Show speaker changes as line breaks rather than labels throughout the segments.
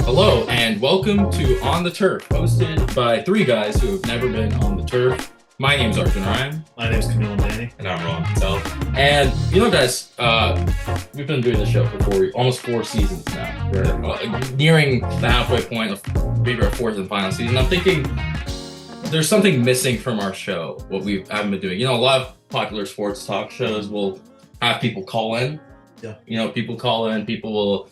Hello and welcome to On the Turf, hosted by three guys who have never been on the turf. My name is Arjun Ryan.
My name's Camille and Danny.
And I'm Ron Patel.
And guys, we've been doing this show for almost 4 seasons now. We're nearing the halfway point of maybe our fourth and final season. I'm thinking there's something missing from our show, what we haven't been doing. A lot of popular sports talk shows will have people call in.
Yeah.
People call in, people will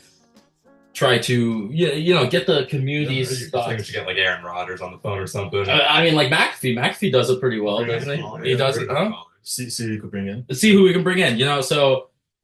try to get the community's
I think we
thoughts.
should get like Aaron Rodgers on the phone or something.
Like McAfee does it pretty well, doesn't he? He does it, huh?
See who you could bring in.
Let's see who we can bring in. I've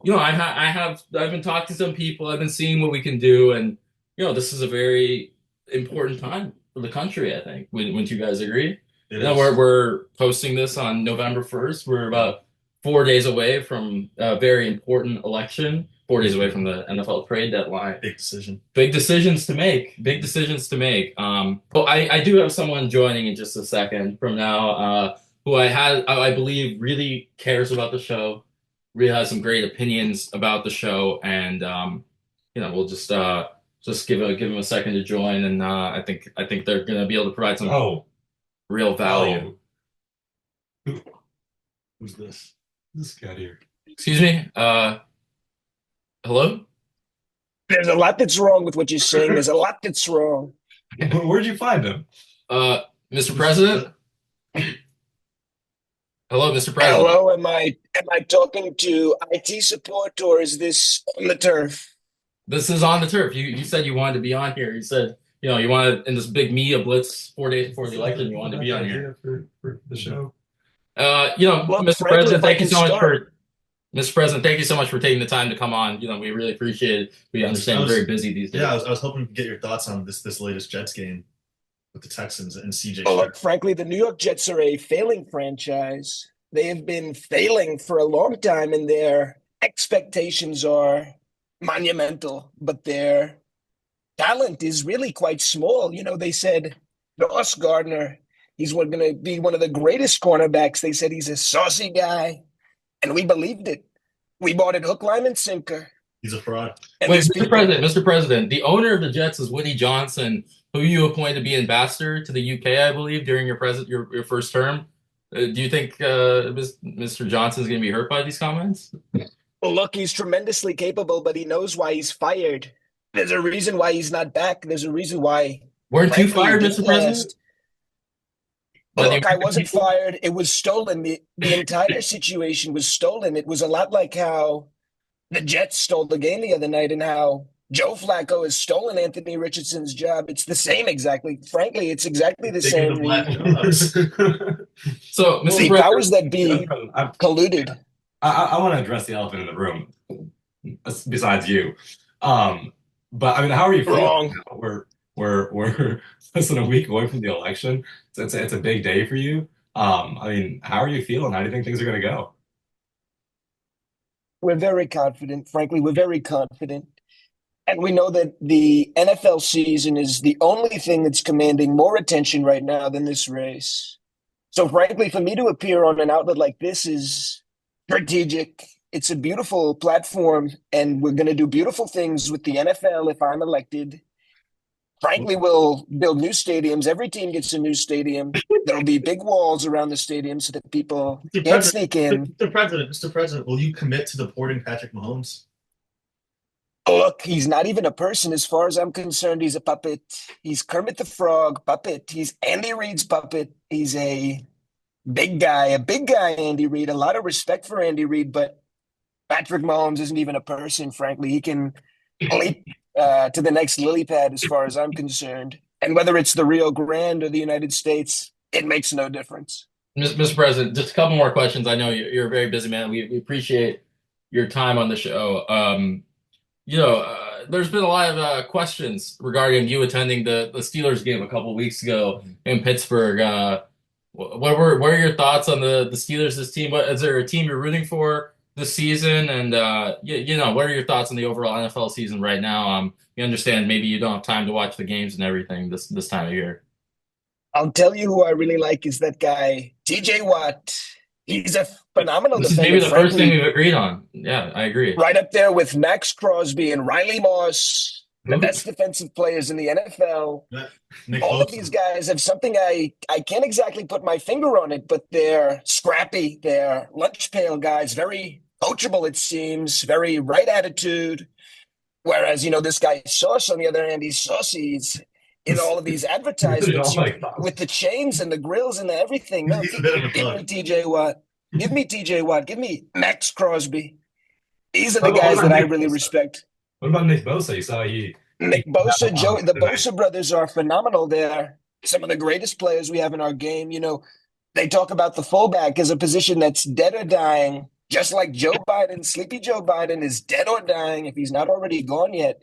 been talking to some people. I've been seeing what we can do, and this is a very important time for the country. I think. Wouldn't you guys agree? We're posting this on November 1st. We're about 4 days away from a very important election. 4 days away from the NFL trade deadline.
Big decision.
Big decisions to make. Big decisions to make. I do have someone joining in just a second from now, who I believe really cares about the show, really has some great opinions about the show, and we'll just give him a second to join, and I think they're gonna be able to provide some real value.
Who's this? This guy here.
Excuse me. Hello?
There's a lot that's wrong with what you're saying. There's a lot that's wrong.
Where'd you find him?
Mr. President? Hello, Mr. President.
Hello, am I talking to IT support or is this on the turf?
This is On the Turf. You said you wanted to be on here. You said, you wanted in this big media blitz 4 days before the election, you wanted to be on here.
For the show.
Mr. President, thank you so much for Mr. President, thank you so much for taking the time to come on. We really appreciate it. We understand you're very busy these days.
Yeah, I was hoping to get your thoughts on this latest Jets game with the Texans and CJ.
Oh, look, frankly, the New York Jets are a failing franchise. They have been failing for a long time, and their expectations are monumental, but their talent is really quite small. They said Sauce Gardner, he's going to be one of the greatest cornerbacks. They said he's a saucy guy. And we believed it. We bought it hook, line, and sinker.
He's a fraud.
Wait, Mr. President, the owner of the Jets is Woody Johnson, who you appointed to be ambassador to the UK, I believe, during your first term. Do you think Mr. Johnson is going to be hurt by these comments?
Well, look, he's tremendously capable, but he knows why he's fired. There's a reason why he's not back. There's a reason why.
Weren't you fired, Mr. President?
Look, I wasn't fired. It was stolen. The entire situation was stolen. It was a lot like how the Jets stole the game the other night and how Joe Flacco has stolen Anthony Richardson's job. It's the same exactly. Frankly, it's exactly the same.
So, Mr.
The powers that be colluded.
I want to address the elephant in the room, besides you. But I mean, how are you feeling? We're less than a week away from the election. So it's a big day for you. I mean, how are you feeling? How do you think things are going to go?
We're very confident. Frankly, we're very confident. And we know that the NFL season is the only thing that's commanding more attention right now than this race. So frankly, for me to appear on an outlet like this is strategic. It's a beautiful platform, and we're going to do beautiful things with the NFL if I'm elected. Frankly, we'll build new stadiums. Every team gets a new stadium. There'll be big walls around the stadium so that people can't sneak in.
Mr. President, will you commit to deporting Patrick Mahomes?
Look, he's not even a person as far as I'm concerned. He's a puppet. He's Kermit the Frog puppet. He's Andy Reid's puppet. He's a big guy, Andy Reid. A lot of respect for Andy Reid, but Patrick Mahomes isn't even a person, frankly. He can leap to the next lily pad as far as I'm concerned. And whether it's the Rio Grande or the United States, it makes no difference.
Mr. President, just a couple more questions. I know you're a very busy man. We appreciate your time on the show. There's been a lot of questions regarding you attending the Steelers game a couple weeks ago in Pittsburgh. What are your thoughts on the Steelers, this team? Is there a team you're rooting for this season? And what are your thoughts on the overall NFL season right now? You understand maybe you don't have time to watch the games and everything this time of year.
I'll tell you who I really like is that guy, TJ Watt. He's a phenomenal
This is
defender.
maybe the first thing we've agreed on. Yeah, I agree.
Right up there with Max Crosby and Riley Moss the best defensive players in the NFL.
Nick
All of
Bosa.
these guys have something I can't exactly put my finger on it, but they're scrappy. They're lunch pail guys, very coachable, it seems, very right attitude. Whereas, this guy Sauce, on the other hand, he's saucy. He's in all of these advertisements with the chains and the grills and everything. No,
He's a bit of a
give me
thug.
TJ Watt. Give me TJ Watt. Give me Max Crosby. These are the
What about
guys that I
Nick
really
Bosa?
respect.
What about Nick Bosa? You saw he
Nick Bosa, Joey, the
tonight.
Bosa brothers are phenomenal. They're some of the greatest players we have in our game. They talk about the fullback as a position that's dead or dying, just like Joe Biden. Sleepy Joe Biden is dead or dying if he's not already gone yet.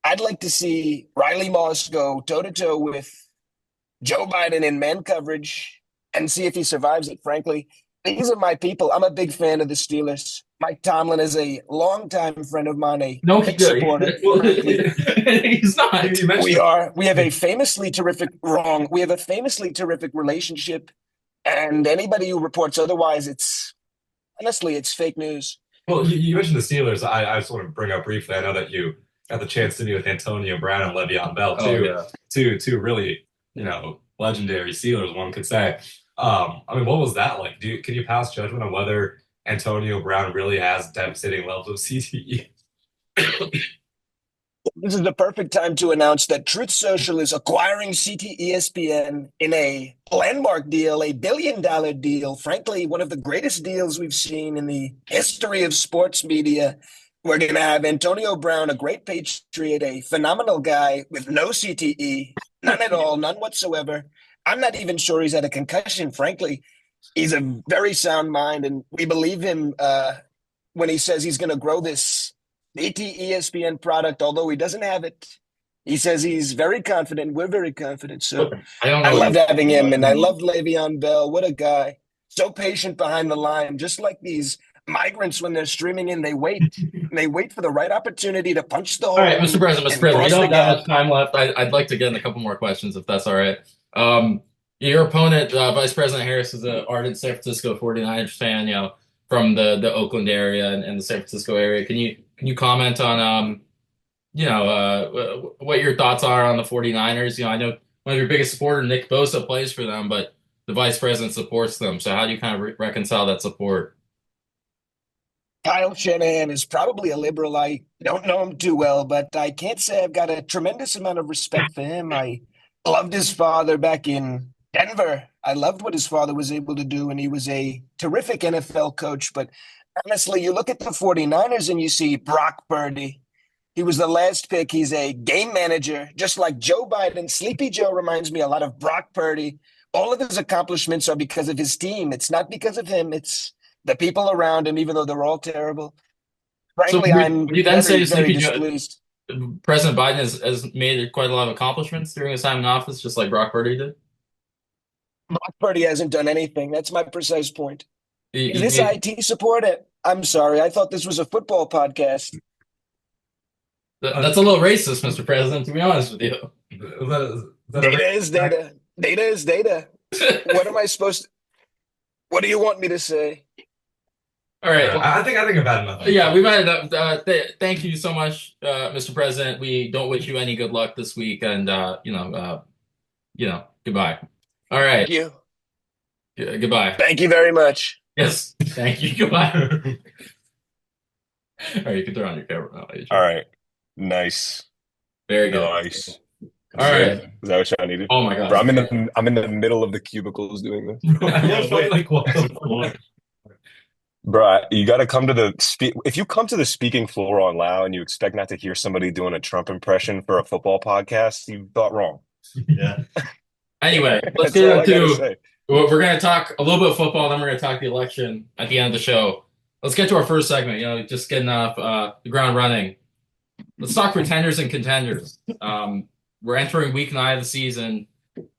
I'd like to see Riley Moss go toe to toe with Joe Biden in man coverage and see if he survives it, frankly. These are my people. I'm a big fan of the Steelers. Mike Tomlin is a longtime friend of mine, a
No,
big supporter. Frankly.
He's not.
You mentioned
We have a famously terrific relationship. And anybody who reports otherwise, it's fake news.
Well, you mentioned the Steelers. I just want to bring up briefly. I know that you had the chance to meet with Antonio Brown and Le'Veon Bell
Oh,
too.
yeah.
Two really, legendary Steelers, one could say. I mean, what was that like? Can you pass judgment on whether Antonio Brown really has devastating levels of CTE?
This is the perfect time to announce that Truth Social is acquiring CTESPN in a landmark deal, a $1 billion deal. Frankly, one of the greatest deals we've seen in the history of sports media. We're going to have Antonio Brown, a great patriot, a phenomenal guy with no CTE, none at all, none whatsoever. I'm not even sure he's had a concussion, frankly. He's a very sound mind, and we believe him when he says he's going to grow this ESPN product, although he doesn't have it. He says he's very confident. We're very confident. So
I don't know.
I loved having him, and I loved Le'Veon Bell. What a guy. So patient behind the line, just like these migrants when they're streaming in. They wait. They wait for the right opportunity to punch the hole.
All right, Mr. President,
and
we
cross
don't
the
have that
gap.
much time left. I'd like to get in a couple more questions if that's all right. Your opponent, Vice President Harris, is an ardent San Francisco 49ers fan, from the Oakland area and the San Francisco area. Can you comment on what your thoughts are on the 49ers? I know one of your biggest supporters, Nick Bosa, plays for them, but the Vice President supports them. So how do you kind of reconcile that support?
Kyle Shanahan is probably a liberal. I don't know him too well, but I can't say I've got a tremendous amount of respect for him. I loved his father back in Denver. I loved what his father was able to do, and he was a terrific NFL coach. But honestly, you look at the 49ers and you see Brock Purdy. He was the last pick. He's a game manager, just like Joe Biden. Sleepy Joe reminds me a lot of Brock Purdy. All of his accomplishments are because of his team. It's not because of him. It's the people around him, even though they're all terrible. Frankly, I'm
would you then say
very
Sleepy Joe,
displeased.
President Biden has made quite a lot of accomplishments during his time in office, just like Brock Purdy did?
Brock Purdy hasn't done anything. That's my precise point.
He
Is this
made-
IT support? I'm sorry. I thought this was a football podcast.
That's a little racist, Mr. President, to be honest with you.
Data is data. Data is data. What am I supposed to? What do you want me to say?
All right.
I think I've had enough.
Yeah, we've had enough. Thank you so much, Mr. President. We don't wish you any good luck this week, and goodbye. All right.
Thank you.
Goodbye.
Thank you very much.
Yes. Thank you. Goodbye. All right, you can turn on your camera now, AJ.
All right. Nice.
Very good.
Nice.
All right.
Is that what y'all needed?
Oh my God.
Bro, I'm in the middle of the cubicles doing this.
Like, what the fuck?
Bro, you got to come to if you come to the speaking floor on Lao and you expect not to hear somebody doing a Trump impression for a football podcast, you thought wrong.
Yeah.
Anyway, let's
That's all
get
I gotta
into.
say.
We're going to talk a little bit of football, then we're going to talk the election at the end of the show. Let's get to our first segment. Just getting off the ground running. Let's talk pretenders and contenders. We're entering week 9 of the season.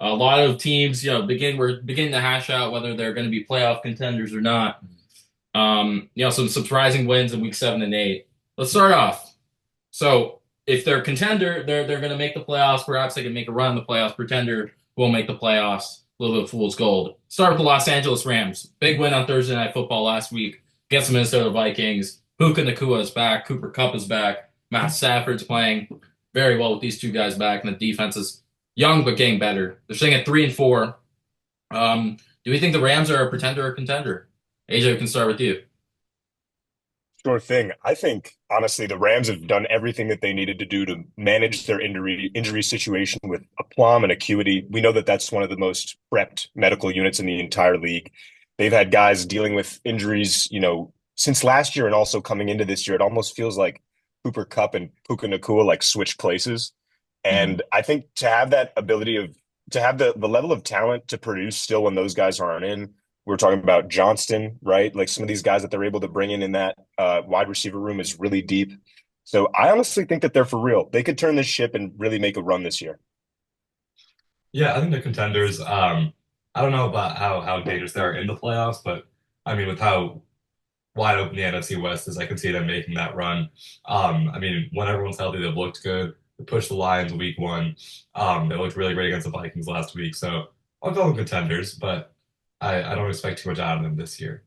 A lot of teams, we're beginning to hash out whether they're going to be playoff contenders or not. Some surprising wins in week 7 and 8. Let's start off. So if they're a contender, they're going to make the playoffs. Perhaps they can make a run in the playoffs. Pretender will make the playoffs. A little bit of fool's gold. Start with the Los Angeles Rams. Big win on Thursday Night Football last week against the Minnesota Vikings. Puka Nacua is back. Cooper Kupp is back. Matt Stafford's playing. very well with these two guys back, and the defense is young but getting better. They're sitting at 3-4. Do we think the Rams are a pretender or contender? AJ, we can start with you.
Sure thing. I think honestly the Rams have done everything that they needed to do to manage their injury situation with aplomb and acuity. We know that that's one of the most prepped medical units in the entire league. They've had guys dealing with injuries, since last year and also coming into this year. It almost feels like Cooper Kupp and Puka Nacua like switch places.
Mhm.
And I think to have that ability of to have the level of talent to produce still when those guys aren't in, we're talking about Johnston, right? Like some of these guys that they're able to bring in that wide receiver room is really deep. So I honestly think that they're for real. They could turn this ship and really make a run this year.
Yeah, I think the contenders. I don't know about how dangerous they are in the playoffs, but I mean, with how wide open the NFC West is, I could see them making that run. I mean, when everyone's healthy, they've looked good. They pushed the Lions week one. They looked really great against the Vikings last week. So I'll go with contenders, but I don't expect too much out of them this year.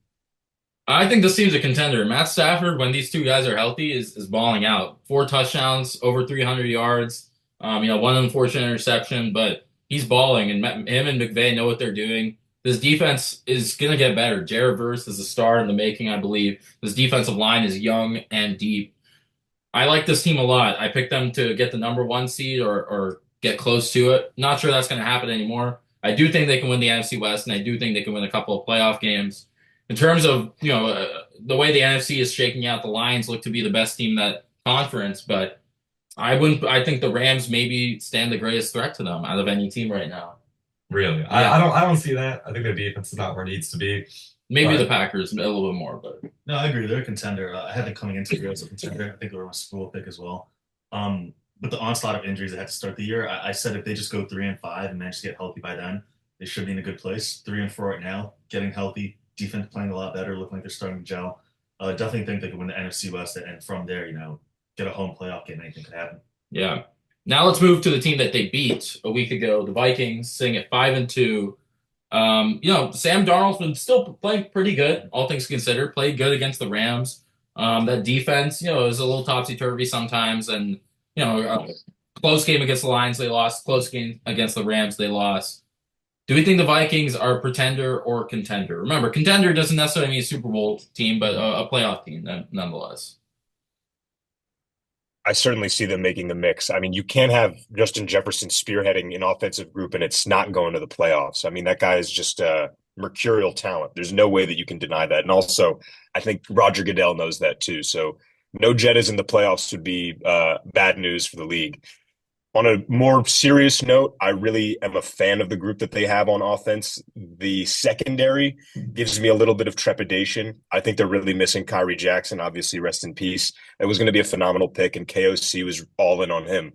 I think this team's a contender. Matt Stafford, when these two guys are healthy, is balling out. 4 touchdowns, over 300 yards. One unfortunate interception, but he's balling, and him and McVay know what they're doing. This defense is gonna get better. Jared Verse is a star in the making, I believe. This defensive line is young and deep. I like this team a lot. I picked them to get the number one seed or get close to it. Not sure that's going to happen anymore. I do think they can win the NFC West, and I do think they can win a couple of playoff games. In terms of the way the NFC is shaking out, the Lions look to be the best team in that conference, but I wouldn't. I think the Rams maybe stand the greatest threat to them out of any team right now.
Really,
Yeah,
I don't see that. I think their defense is not where it needs to be.
maybe the
But
Packers a little bit more, but
No, I agree. They're a contender. I had them coming into the year as a contender. I think they were my Super Bowl pick as well. With the onslaught of injuries they had to start the year, I said if they just go 3-5 and manage to get healthy by then, they should be in a good place. 3-4 right now, getting healthy, defense playing a lot better, looking like they're starting to gel. Definitely think they could win the NFC West, and from there, get a home playoff game. Anything could happen.
yeah. Now let's move to the team that they beat a week ago, the Vikings, sitting at 5-2. Sam Darnold's been still playing pretty good, all things considered. Played good against the Rams. That defense, is a little topsy-turvy sometimes, and close game against the Lions, they lost. Close game against the Rams, they lost. Do we think the Vikings are a pretender or contender? Remember, contender doesn't necessarily mean a Super Bowl team, but a playoff team nonetheless.
I certainly see them making the mix. I mean, you can't have Justin Jefferson spearheading an offensive group and it's not going to the playoffs. I mean, that guy is just a mercurial talent. There's no way that you can deny that. And also, I think Roger Goodell knows that too. So no Jettas in the playoffs would be bad news for the league. On a more serious note, I really am a fan of the group that they have on offense. The secondary gives me a little bit of trepidation. I think they're really missing Kyrie Jackson, obviously, rest in peace. It was going to be a phenomenal pick, and KOC was all in on him.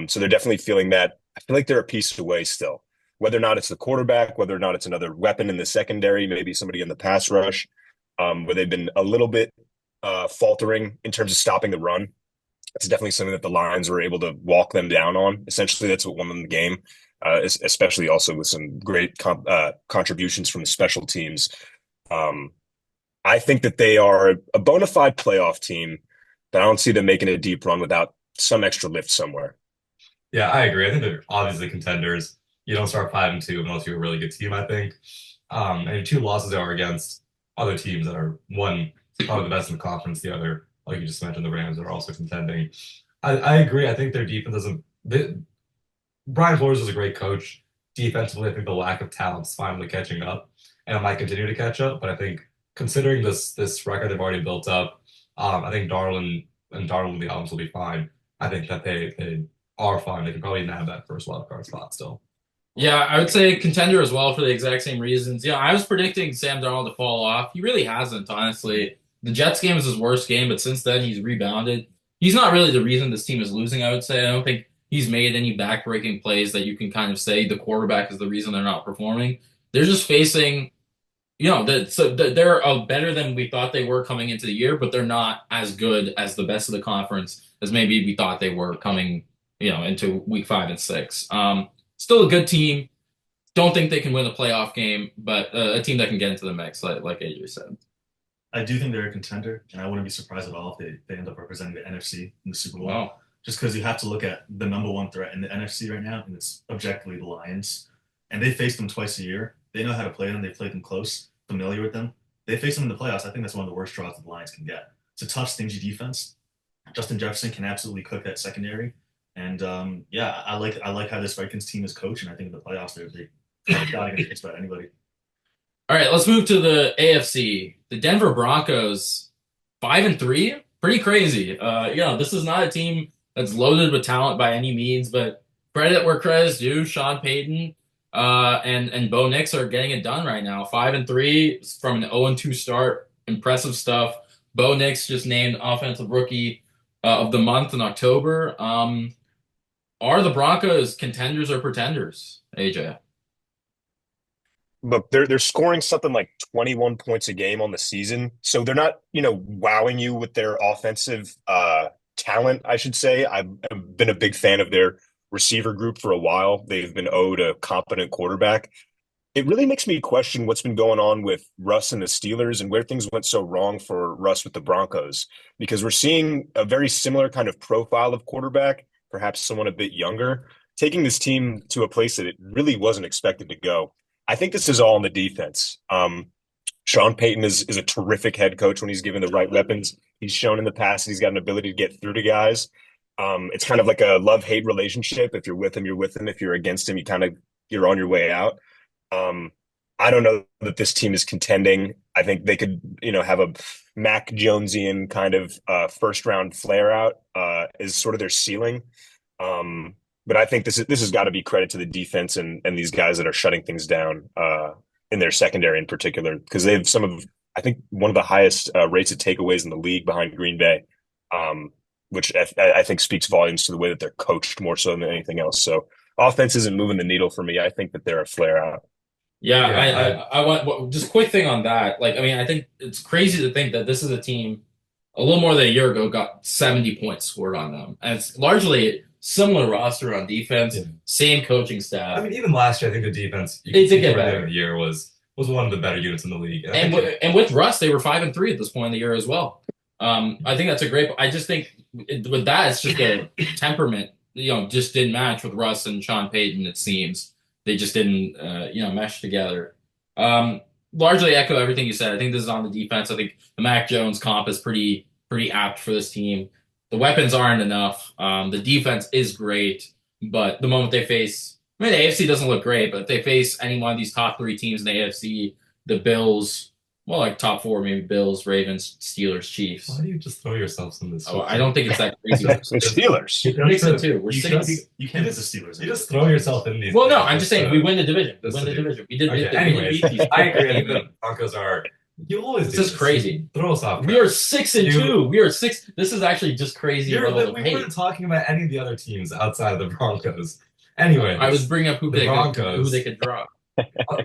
So they're definitely feeling that. I feel like they're a piece away still. Whether or not it's the quarterback, whether or not it's another weapon in the secondary, maybe somebody in the pass rush, where they've been a little bit faltering in terms of stopping the run. It's definitely something that the Lions were able to walk them down on. Essentially, that's what won them the game, especially also with some great contributions from the special teams. Um, I think that they are a bona fide playoff team, but I don't see them making a deep run without some extra lift somewhere.
yeah, I agree. I think they're obviously contenders. You don't start 5-2 unless you're a really good team, I think. And your two losses are against other teams that are one probably the best in the conference, the other, like you just mentioned, the Rams are also contending. I agree. I think their defense doesn't. Brian Flores is a great coach. Defensively, I think the lack of talent is finally catching up, and it might continue to catch up. But I think considering this record they've already built up, I think Darnold and the Alms will be fine. I think that they are fine. They can probably nab that first wild card spot still.
Yeah, I would say contender as well for the exact same reasons. Yeah, I was predicting Sam Darnold to fall off. He really hasn't, honestly. The Jets game was his worst game, but since then he's rebounded. He's not really the reason this team is losing, I would say. I don't think he's made any backbreaking plays that you can kind of say the quarterback is the reason they're not performing. They're just facing, they're better than we thought they were coming into the year, but they're not as good as the best of the conference as maybe we thought they were coming, into week 5 and 6. Still a good team. Don't think they can win a playoff game, but a team that can get into the mix, like AJ said.
I do think they're a contender, and I wouldn't be surprised at all if they end up representing the NFC in the Super Bowl.
Wow.
just because you have to look at the number one threat in the NFC right now, and it's objectively the Lions. And they face them twice a year. They know how to play them. They played them close, familiar with them. They face them in the playoffs. I think that's one of the worst draws that the Lions can get. It's a tough, stingy defense. Justin Jefferson can absolutely cook that secondary. And yeah, I like how this Vikings team is coached, and I think in the playoffs they got against just about anybody.
All right, let's move to the AFC. The Denver Broncos, 5-3, pretty crazy. This is not a team that's loaded with talent by any means, but credit where credit is due. Sean Payton and Bo Nix are getting it done right now. 5-3 from an 0-2 start. Impressive stuff. Bo Nix just named Offensive Rookie of the Month in October. Are the Broncos contenders or pretenders, AJ?
Look, they're scoring something like 21 points a game on the season. So they're not, wowing you with their offensive talent, I should say. I've been a big fan of their receiver group for a while. They've been owed a competent quarterback. It really makes me question what's been going on with Russ and the Steelers and where things went so wrong for Russ with the Broncos, because we're seeing a very similar kind of profile of quarterback, perhaps someone a bit younger, taking this team to a place that it really wasn't expected to go. I think this is all on the defense. Sean Payton is a terrific head coach when he's given the right weapons. He's shown in the past that he's got an ability to get through to guys. It's kind of like a love-hate relationship. If you're with him, you're with him. If you're against him, you're on your way out. I don't know that this team is contending. I think they could, have a Mac Jonesian kind of first round flare out is sort of their ceiling. But I think this has got to be credit to the defense and these guys that are shutting things down in their secondary in particular, because they have I think one of the highest rates of takeaways in the league behind Green Bay, which I think speaks volumes to the way that they're coached more so than anything else. So offense isn't moving the needle for me. I think that they're a flare out.
Yeah,
Yeah,
I want just quick thing on that. I think it's crazy to think that this is a team a little more than a year ago got 70 points scored on them, and it's largely similar roster on defense,
Yeah.
same coaching staff.
I mean, even last year, I think the defense you
They
could see
did get
toward the end
better.
of the year was one of the better units in the league. And I
And
think
and with Russ, they were 5-3 at this point in the year as well. I think that's a great. I just think with that, it's just a temperament. Just didn't match with Russ and Sean Payton. It seems they just didn't, mesh together. Largely echo everything you said. I think this is on the defense. I think the Mac Jones comp is pretty apt for this team. The weapons aren't enough. The defense is great, but the moment they face, the AFC doesn't look great, but if they face any one of these top three teams in the AFC, the Bills, well, like top four, maybe Bills, Ravens, Steelers, Chiefs.
why do you just throw yourselves in this?
Oh, I don't think it's that crazy.
The Steelers.
Six and two. We're
You
six.
can't, you can't hit the Steelers.
You just throw yourself in these.
Well, no,
things.
I'm just saying we win the division. We
That's
win the
the-
division. We did.
Okay,
We did
anyways,
beat these.
I agree. I think the Broncos are. You always
This
do
is crazy.
Throw us off.
We are 6-2.
You-
We are six. This is actually just crazy level of
We
hate.
weren't talking about any of the other teams outside of the Broncos. Anyway,
I was bringing up who
the
they
Broncos.
could draw.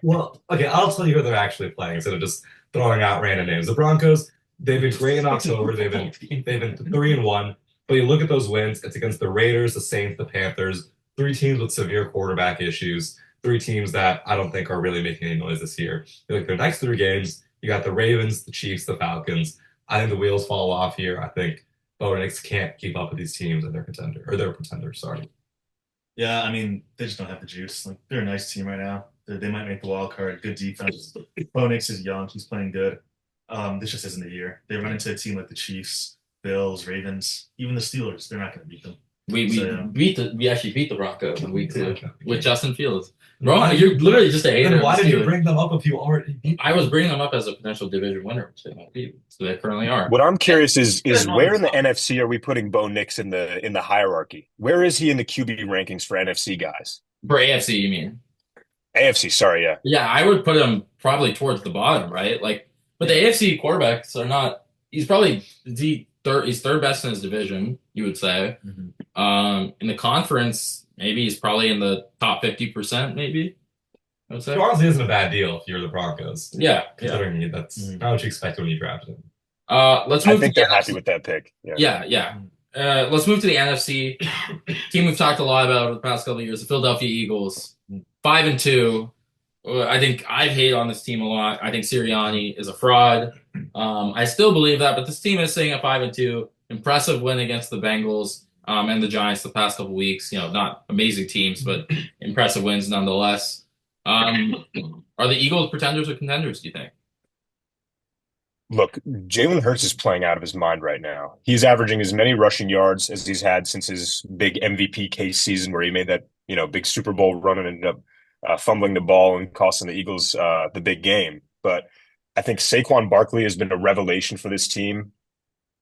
well, okay, I'll tell you who they're actually playing instead of just throwing out random names. The Broncos, they've been great in October. They've been 3-1. But you look at those wins, it's against the Raiders, the Saints, the Panthers, three teams with severe quarterback issues, three teams that I don't think are really making any noise this year. You look at their next three games, you got the Ravens, the Chiefs, the Falcons. I think the wheels fall off here. I think Bo Nix can't keep up with these teams and they're pretenders, sorry.
Yeah, I mean, they just don't have the juice. Like, they're a nice team right now. They might make the wild card. Good defense. Bo Nix is young. He's playing good. This just isn't the year. They run into a team like the Chiefs, Bills, Ravens, even the Steelers. They're not going to beat them.
We actually beat the Broncos in week 2
Okay.
with Justin Fields. Bro, you're literally just a hater.
Then why
of the
did you
Steelers.
bring them up if you already beat
I was bringing them up as a potential division winner, which they might be. So they currently are.
What I'm curious is
Yeah,
where in the NFC are we putting Bo Nix in the hierarchy? Where is he in the QB rankings for NFC guys?
For AFC, you mean?
AFC, sorry, yeah.
Yeah, I would put him probably towards the bottom, right? But the AFC quarterbacks are not. He's probably He's third best in his division, you would say. In the conference, maybe he's probably in the top 50%, maybe. I would say.
It honestly isn't a bad deal if you're the Broncos.
Yeah.
Considering that's not what you expected when you drafted him.
Let's
I
move
think
to
they're
the
happy
NFC.
with that pick. Yeah.
Yeah. Let's move to the NFC. Team we've talked a lot about over the past couple of years, the Philadelphia Eagles. 5-2. I think I've hated on this team a lot. I think Sirianni is a fraud. I still believe that, but this team is sitting at 5-2. Impressive win against the Bengals. and the Giants the past couple weeks. Not amazing teams, but impressive wins nonetheless. Are the Eagles pretenders or contenders, do you think?
Look, Jalen Hurts is playing out of his mind right now. He's averaging as many rushing yards as he's had since his big MVP case season, where he made that big Super Bowl run and ended up fumbling the ball and costing the Eagles the big game. But I think Saquon Barkley has been a revelation for this team.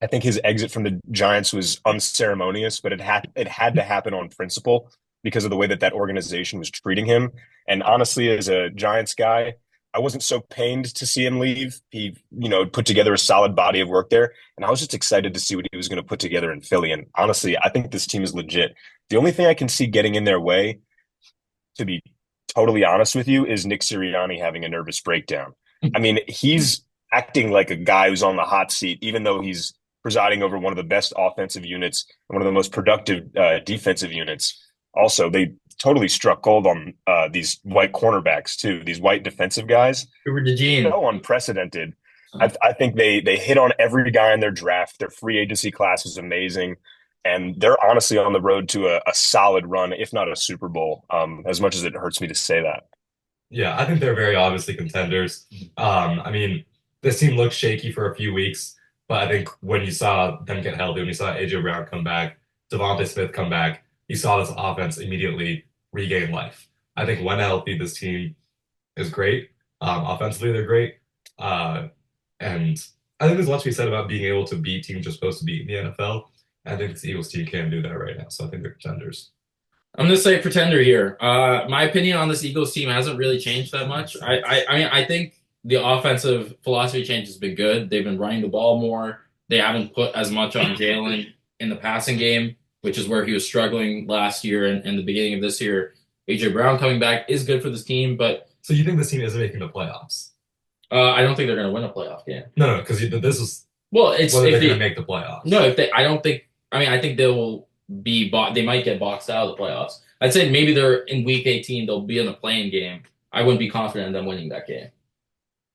I think his exit from the Giants was unceremonious, but it had to happen on principle because of the way that that organization was treating him. And honestly, as a Giants guy, I wasn't so pained to see him leave. He, put together a solid body of work there, and I was just excited to see what he was going to put together in Philly. And honestly, I think this team is legit. The only thing I can see getting in their way, to be totally honest with you, is Nick Sirianni having a nervous breakdown. I mean, he's acting like a guy who's on the hot seat, even though he's presiding over one of the best offensive units and one of the most productive defensive units. Also, they totally struck gold on these white cornerbacks too. These white defensive guys,
Cooper DeJean.
so unprecedented. I think they hit on every guy in their draft. Their free agency class is amazing, and they're honestly on the road to a solid run, if not a Super Bowl. As much as it hurts me to say that.
Yeah, I think they're very obviously contenders. I mean, this team looked shaky for a few weeks, but I think when you saw them get healthy, when you saw AJ Brown come back, Devontae Smith come back, you saw this offense immediately regain life. I think when healthy, this team is great. Offensively, they're great. And I think there's lots to be said about being able to beat teams you're supposed to beat in the NFL. I think this Eagles team can do that right now, so I think they're contenders.
I'm gonna say pretender here. My opinion on this Eagles team hasn't really changed that much. I mean, I think the offensive philosophy change has been good. They've been running the ball more. They haven't put as much on Jalen in the passing game, which is where he was struggling last year and the beginning of this year. AJ Brown coming back is good for this team, but
So you think this team isn't making the playoffs?
I don't think they're gonna win a playoff game.
No, because this is
Well, it's
whether
if
they're
they,
going to make the playoffs.
no, if they, I don't think. I mean, I think they will be. They might get boxed out of the playoffs. I'd say maybe they're in week 18. They'll be in the playing game. I wouldn't be confident in them winning that game.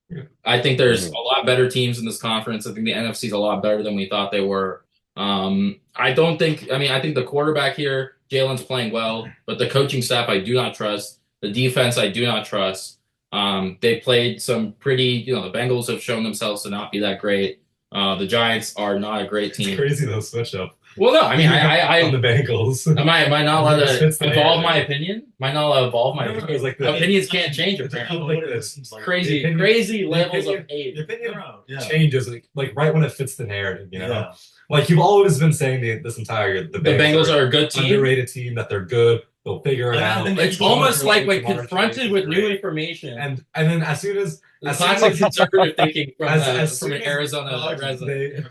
Yeah.
I think there's a lot better teams in this conference. I think the NFC is a lot better than we thought they were. I don't think. I mean, I think the quarterback here, Jalen's playing well, but the coaching staff I do not trust. The defense I do not trust. They played some pretty. The Bengals have shown themselves to not be that great. The Giants are not a great team.
It's crazy they'll switch up.
Well, no, I mean,
on the Bengals.
am I not allowed
It fits
to
the
evolve
narrative.
my opinion? Am I not allowed to evolve my
No,
opinion?
it's like the-
Opinions can't change,
It's
apparently.
like this. Like,
Crazy,
the opinion-
crazy
the
levels
opinion-
of hate.
The opinion yeah.
changes like right when it fits the narrative,
Yeah.
Like you've always been saying this entire year,
The Bengals are a good team.
underrated team, that they're good, they'll figure it
I
out.
think
It's
People
almost
are
like when
Tomorrow
confronted
change
with
is
new
great.
information.
And then as soon as
Classic conservative thinking from,
as
from
soon
an
as-
Arizona resident.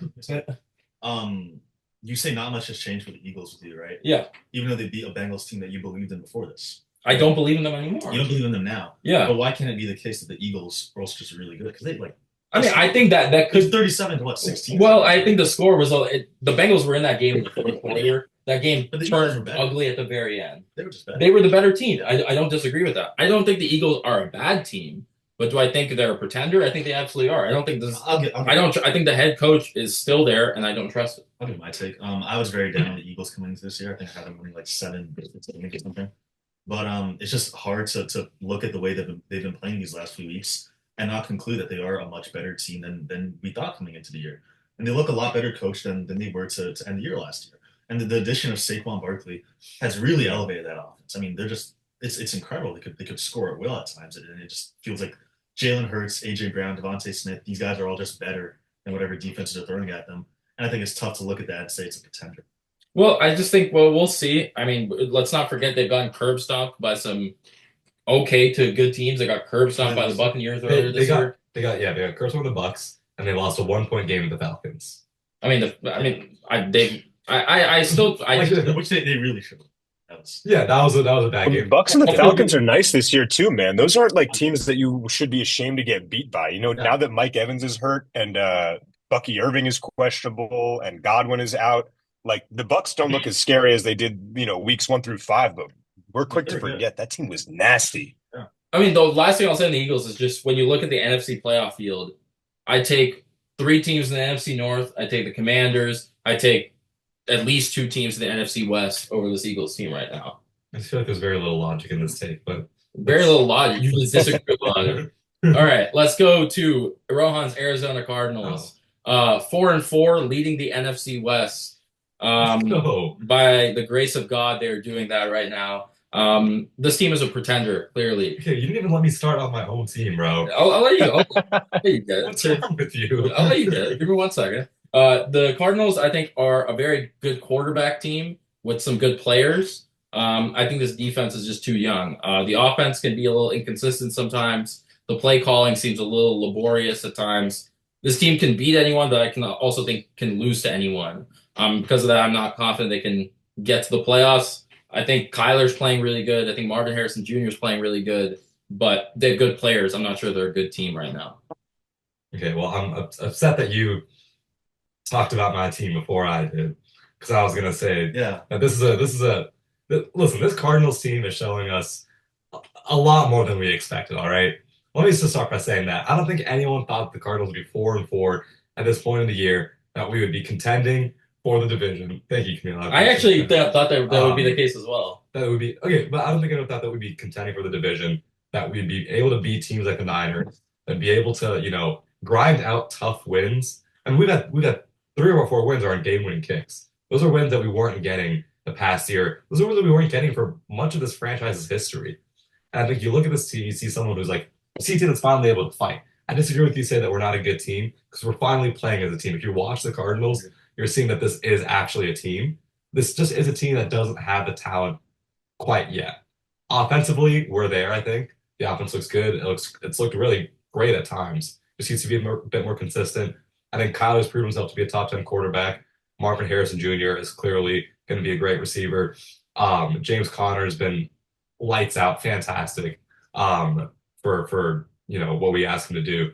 You say not much has changed for the Eagles with you, right?
Yeah,
Even though they beat a Bengals team that you believed in before this.
I don't believe in them anymore.
You don't believe in them now.
Yeah,
But why can't it be the case that the Eagles are also just really good? Because they
I mean, I think that
could
could.
37 to 16.
Well, I think the score was the Bengals were in that game in the fourth quarter. That game
But the Eagles were
turned
better.
ugly at the very end.
They were just bad.
They were the better team. I don't disagree with that. I don't think the Eagles are a bad team, but do I think they're a pretender? I think they absolutely are. I don't think this. I think the head coach is still there, and I don't trust it.
I'll give my take. I was very down on the Eagles coming into this year. I think I had them winning like 7 or something. But it's just hard to look at the way they've been playing these last few weeks and not conclude that they are a much better team than we thought coming into the year. And they look a lot better coached than they were to end the year last year. And the addition of Saquon Barkley has really elevated that offense. I mean, they're just it's incredible. They could score at will at times, and it just feels like Jalen Hurts, AJ Brown, Devontae Smith, these guys are all just better than whatever defenses are throwing at them. And I think it's tough to look at that and say it's a contender.
Well, I just think, we'll see. I mean, let's not forget they've gotten curb stomped by some okay to good teams. They got curb stomped by the Buccaneers earlier this year.
They got cursed with the Bucks, and they lost a 1-point game to the Falcons.
I still,
Which they really should have.
Yeah, that was a bad game.
Bucks and the Falcons are nice this year too, man. Those aren't like teams that you should be ashamed to get beat by. Now that Mike Evans is hurt and Bucky Irving is questionable and Godwin is out, like the Bucks don't look as scary as they did, weeks 1 through 5. But we're quick to forget that team was nasty.
I mean, the last thing I'll say on the Eagles is just when you look at the NFC playoff field, I take 3 teams in the NFC North. I take the Commanders. I take at least two teams in the NFC West over this Eagles team right now.
I just feel like there's very little logic in this take, but
Very little logic. You just disagree with logic. All right, let's go to Rohan's Arizona Cardinals. 4-4, leading the NFC West.
No.
By the grace of God, they're doing that right now. This team is a pretender, clearly.
Okay, you didn't even let me start on my own team, bro.
I'll let you go. I'll let you get it.
What's wrong with you?
I'll let you get it. Give me 1 second. The Cardinals, I think, are a very good quarterback team with some good players. I think this defense is just too young. The offense can be a little inconsistent sometimes. The play calling seems a little laborious at times. This team can beat anyone, but I can also think can lose to anyone. Because of that, I'm not confident they can get to the playoffs. I think Kyler's playing really good. I think Marvin Harrison Jr. is playing really good, but they're good players. I'm not sure they're a good team right now.
Okay, well, I'm upset that you talked about my team before I did, because I was gonna say
Yeah.
that listen, this Cardinals team is showing us a lot more than we expected. All right, let me just start by saying that I don't think anyone thought the Cardinals would be 4-4 at this point in the year, that we would be contending for the division. Thank you, Camille.
I actually thought that would be the case as well.
That would be okay, but I don't think anyone thought that we'd be contending for the division, that we'd be able to beat teams like the Niners and be able to, grind out tough wins. And we've had 3 of our 4 wins are on game-winning kicks. Those are wins that we weren't getting the past year. Those are wins that we weren't getting for much of this franchise's history. And I think you look at this team, you see someone who's like, you see a team that's finally able to fight. I disagree with you say that we're not a good team, because we're finally playing as a team. If you watch the Cardinals, you're seeing that this is actually a team. This just is a team that doesn't have the talent quite yet. Offensively, we're there, I think. The offense looks good. It's looked really great at times. Just needs to be a bit more consistent. I think Kyler's proven himself to be a top 10 quarterback. Marvin Harrison Jr. is clearly going to be a great receiver. James Conner has been lights out, fantastic for what we ask him to do.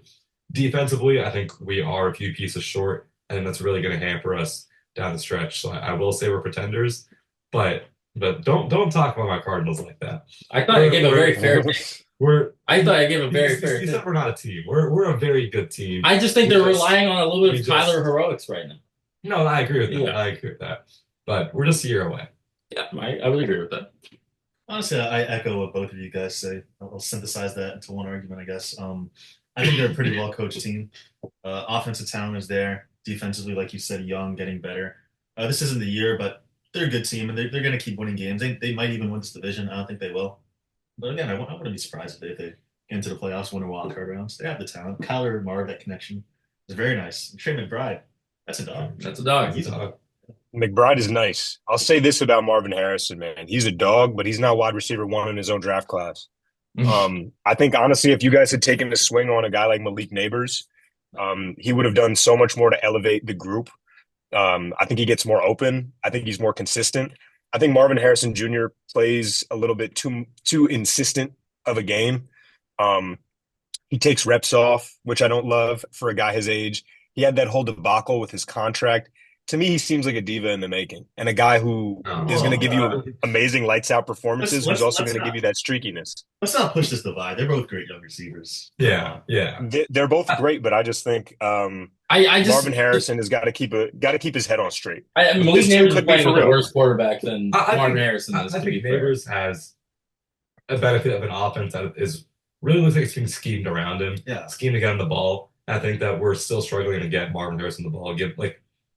Defensively, I think we are a few pieces short, and that's really going to hamper us down the stretch. So I will say we're pretenders, but don't talk about my Cardinals like that.
I thought I gave a very fair take. I thought I gave a very fair
You
take.
said we're not a team. We're a very good team.
I just think they're relying on a little bit of Kyler heroics right now.
No, I agree with that.
Yeah.
I agree with that. But we're just a year away.
Yeah, I would agree with that.
Honestly, I echo what both of you guys say. I'll synthesize that into one argument, I guess. I think they're a pretty well coached team. Offensive talent is there. Defensively, like you said, young, getting better. This isn't the year, but they're a good team, and they're going to keep winning games. They might even win this division. I don't think they will. But again, I wouldn't be surprised if they get into the playoffs, win a wild card rounds. They have the talent. Kyler Marv, that connection is very nice. And Trey McBride, that's a dog.
That's a dog.
He's a dog.
McBride is nice. I'll say this about Marvin Harrison, man. He's a dog, but he's not wide receiver 1 in his own draft class. I think, honestly, if you guys had taken a swing on a guy like Malik Neighbors, he would have done so much more to elevate the group. I think he gets more open. I think he's more consistent. I think Marvin Harrison Jr. plays a little bit too insistent of a game. He takes reps off, which I don't love for a guy his age. He had that whole debacle with his contract. To me, he seems like a diva in the making, and a guy who is going to give you amazing lights out performances, who's also going to give you that streakiness.
Let's not push this divide. They're both great young receivers.
Yeah.
They're both great, but I just think Marvin Harrison has got to keep his head on straight.
Malik Neighbors is playing with a worse quarterback than Marvin Harrison is.
I think Neighbors has a benefit of an offense that is really looks like it's being schemed around him.
Yeah.
Schemed to get him the ball. I think that we're still struggling to get Marvin Harrison the ball.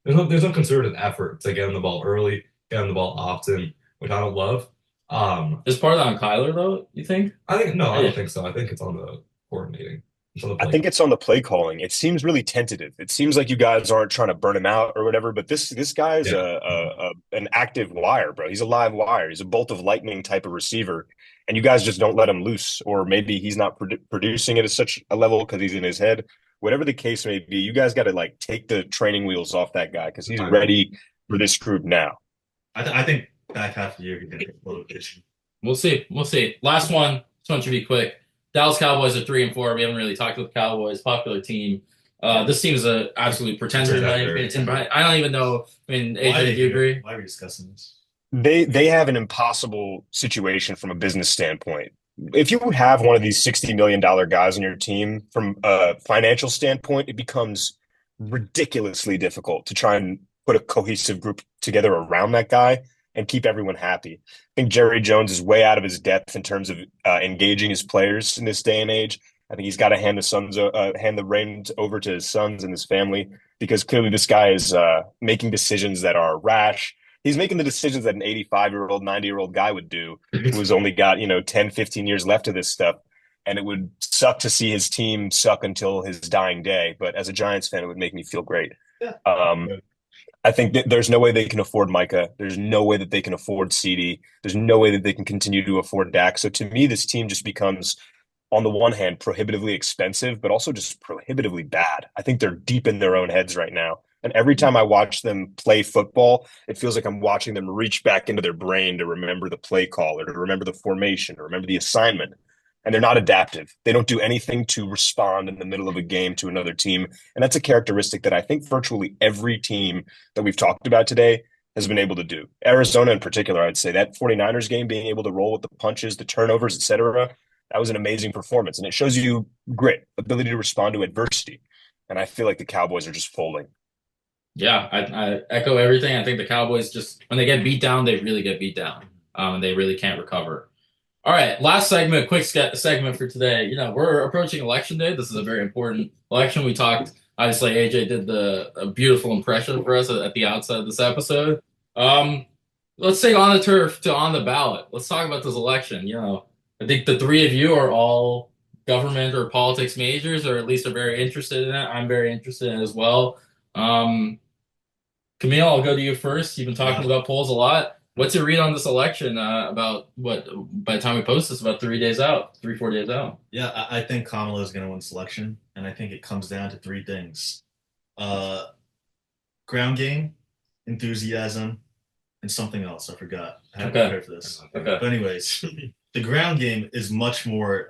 There's no concerted effort to get him the ball early, get him the ball often, which I don't love.
Is part of that on Kyler though, you think?
I don't think so. I think it's on the coordinating.
I think it's on the play calling. It seems really tentative. It seems like you guys aren't trying to burn him out or whatever, but this guy is an active wire, bro. He's a live wire. He's a bolt of lightning type of receiver, and you guys just don't let him loose, or maybe he's not producing it at such a level because he's in his head. Whatever the case may be, you guys got to take the training wheels off that guy because he's ready for this group now.
I think back half of the year he's going to get a little bit.
We'll see. Last one. This one should be quick. Dallas Cowboys are 3-4. We haven't really talked about the Cowboys, popular team. This team is an absolute pretender. I don't even know. I mean, AJ, do you agree?
Why are we discussing this?
They have an impossible situation from a business standpoint. If you have one of these $60 million guys on your team, from a financial standpoint, it becomes ridiculously difficult to try and put a cohesive group together around that guy and keep everyone happy. I think Jerry Jones is way out of his depth in terms of engaging his players in this day and age. I think he's got to hand the reins over to his sons and his family, because clearly this guy is making decisions that are rash. He's making the decisions that an 85-year-old, 90-year-old guy would do, who's only got, 10, 15 years left of this stuff. And it would suck to see his team suck until his dying day. But as a Giants fan, it would make me feel great.
Yeah.
I think that there's no way they can afford Micah. There's no way that they can afford CD. There's no way that they can continue to afford Dak. So to me, this team just becomes, on the one hand, prohibitively expensive, but also just prohibitively bad. I think they're deep in their own heads right now. And every time I watch them play football, it feels like I'm watching them reach back into their brain to remember the play call or to remember the formation or remember the assignment. And they're not adaptive. They don't do anything to respond in the middle of a game to another team. And that's a characteristic that I think virtually every team that we've talked about today has been able to do. Arizona in particular, I'd say that 49ers game, being able to roll with the punches, the turnovers, etc., that was an amazing performance. And it shows you grit, ability to respond to adversity. And I feel like the Cowboys are just folding.
Yeah, I echo everything. I think the Cowboys just, when they get beat down, they really get beat down. And they really can't recover. All right, last segment, quick segment for today. We're approaching election day. This is a very important election. We talked, obviously, AJ did a beautiful impression for us at the outset of this episode. Let's take On the Turf to On the Ballot. Let's talk about this election. I think the three of you are all government or politics majors, or at least are very interested in it. I'm very interested in it as well. Camille, I'll go to you first. You've been talking about polls a lot. What's your read on this election? About what, by the time we post this, about 3 days out, 4 days out.
Yeah, I think Kamala is going to win this election, and I think it comes down to three things: ground game, enthusiasm, and something else. I forgot. I had to prepare for this.
Okay.
But anyways, the ground game is much more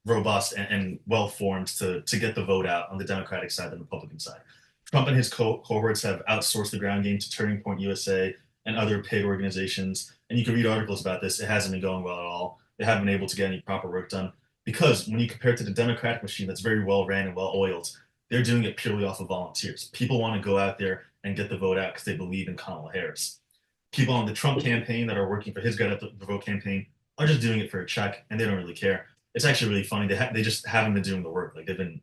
robust and well formed to get the vote out on the Democratic side than the Republican side. Trump and his cohorts have outsourced the ground game to Turning Point USA and other paid organizations. And you can read articles about this. It hasn't been going well at all. They haven't been able to get any proper work done, because when you compare it to the Democratic machine that's very well ran and well oiled, they're doing it purely off of volunteers. People want to go out there and get the vote out because they believe in Kamala Harris. People on the Trump campaign that are working for his Get Out the Vote campaign are just doing it for a check, and they don't really care. It's actually really funny. They just haven't been doing the work. Like, they've been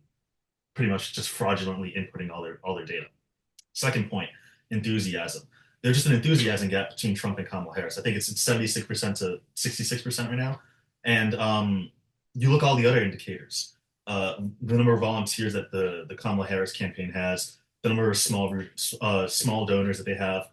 pretty much just fraudulently inputting all their data. Second point, enthusiasm. There's just an enthusiasm gap between Trump and Kamala Harris. I think it's 76% to 66% right now. And you look at all the other indicators. The number of volunteers that the Kamala Harris campaign has, the number of small donors that they have,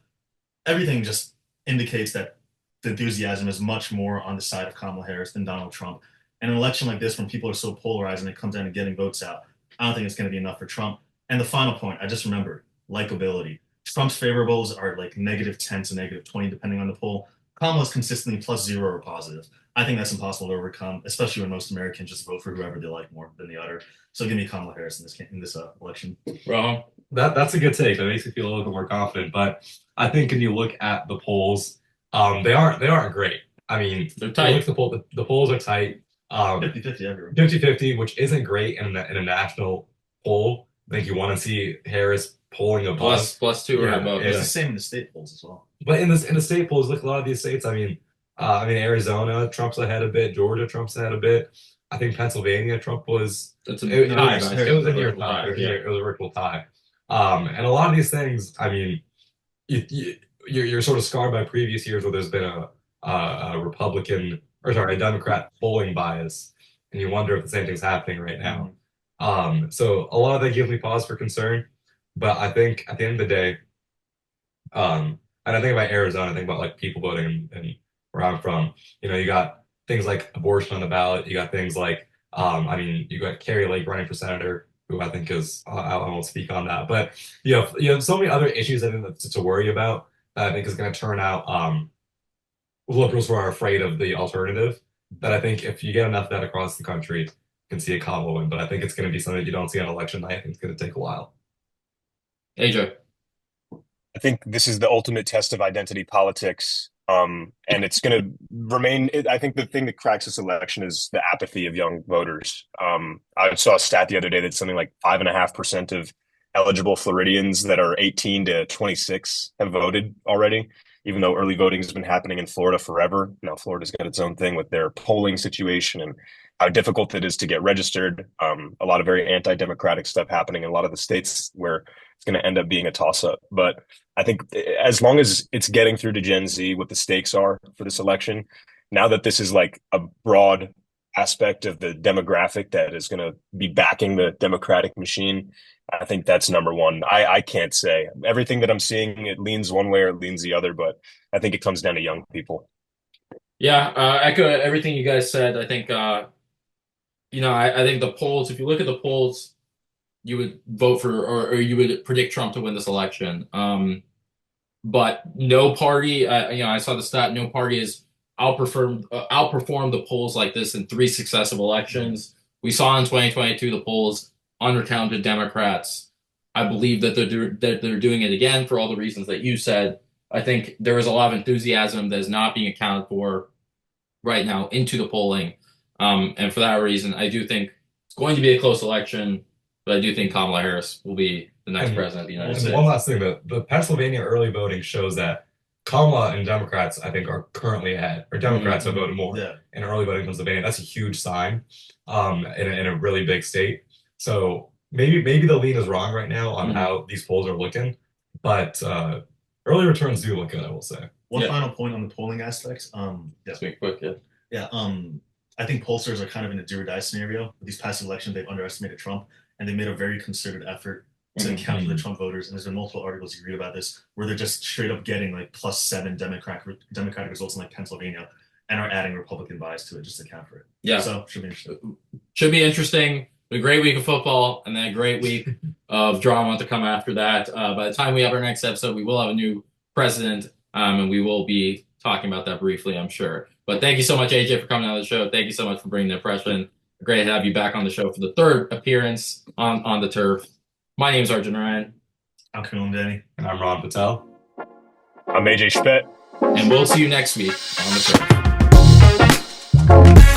everything just indicates that the enthusiasm is much more on the side of Kamala Harris than Donald Trump. And an election like this, when people are so polarized and it comes down to getting votes out, I don't think it's going to be enough for Trump. And the final point, I just remembered, likability. Trump's favorables are like -10 to -20, depending on the poll. Kamala's consistently +0 or positive. I think that's impossible to overcome, especially when most Americans just vote for whoever they like more than the other. So give me Kamala Harris in this election.
Wrong.
That's a good take. That makes me feel a little bit more confident. But I think when you look at the polls, they aren't great. I mean,
they're tight.
The polls are tight.
50-50 everywhere.
50-50, which isn't great in a national poll. I think you want to see Harris polling above
+2 or above.
It's the same in the state polls as well.
But in the state polls, look, a lot of these states. I mean, Arizona, Trump's ahead a bit. Georgia, Trump's ahead a bit. I think Pennsylvania, Trump was.
It was
a near tie. It was a virtual tie. And a lot of these things. I mean, you're sort of scarred by previous years where there's been a Democrat polling bias, and you wonder if the same thing's happening right now. So a lot of that gives me pause for concern. But I think at the end of the day, and I think about Arizona, I think about like people voting and where I'm from. You got things like abortion on the ballot. You got things like, you got Carrie Lake running for senator, who I think is, I won't speak on that. But you have so many other issues I think to worry about that I think is going to turn out liberals who are afraid of the alternative. That I think if you get enough of that across the country, you can see a Kamala win. But I think it's going to be something you don't see on election night. I think it's going to take a while.
AJ.
I think this is the ultimate test of identity politics. And it's going to remain. I think the thing that cracks this election is the apathy of young voters. I saw a stat the other day that something like 5.5% of eligible Floridians that are 18 to 26 have voted already, even though early voting has been happening in Florida forever. Now, Florida's got its own thing with their polling situation and how difficult it is to get registered. A lot of very anti-democratic stuff happening in a lot of the states where it's going to end up being a toss-up. But I think as long as it's getting through to Gen Z, what the stakes are for this election, now that this is like a broad aspect of the demographic that is going to be backing the democratic machine, I think that's number one. I can't say. Everything that I'm seeing, it leans one way or it leans the other, but I think it comes down to young people.
Yeah, echo everything you guys said. I think I think the polls, if you look at the polls, you would vote for or you would predict Trump to win this election. But no party, I saw the stat, no party has outperformed the polls like this in 3 successive elections. We saw in 2022 the polls undercounted Democrats. I believe that they're doing it again for all the reasons that you said. I think there is a lot of enthusiasm that is not being accounted for right now into the polling. And for that reason, I do think it's going to be a close election, but I do think Kamala Harris will be the next president of the United States.
One last thing, the Pennsylvania early voting shows that Kamala and Democrats, I think, are currently ahead, or Democrats have voted more in early voting in Pennsylvania. That's a huge sign in a really big state. So maybe the lean is wrong right now on how these polls are looking, but early returns do look good, I will say.
One final point on the polling aspects.
Just be quick,
I think pollsters are kind of in a do or die scenario. With these past elections, they've underestimated Trump, and they made a very concerted effort to account for the Trump voters. And there's been multiple articles you read about this where they're just straight up getting like +7 Democratic results in like Pennsylvania and are adding Republican bias to it just to account for it.
Yeah.
So should be interesting.
Should be interesting. A great week of football and then a great week of drama to come after that. By the time we have our next episode, we will have a new president, and we will be talking about that briefly, I'm sure. But thank you so much, AJ, for coming on the show. Thank you so much for bringing the impression. Great to have you back on the show for the third appearance on the turf. My name is Arjun Ryan.
I'm Kalam Danny.
And I'm Ron Patel.
I'm AJ Spett.
And we'll see you next week on the turf.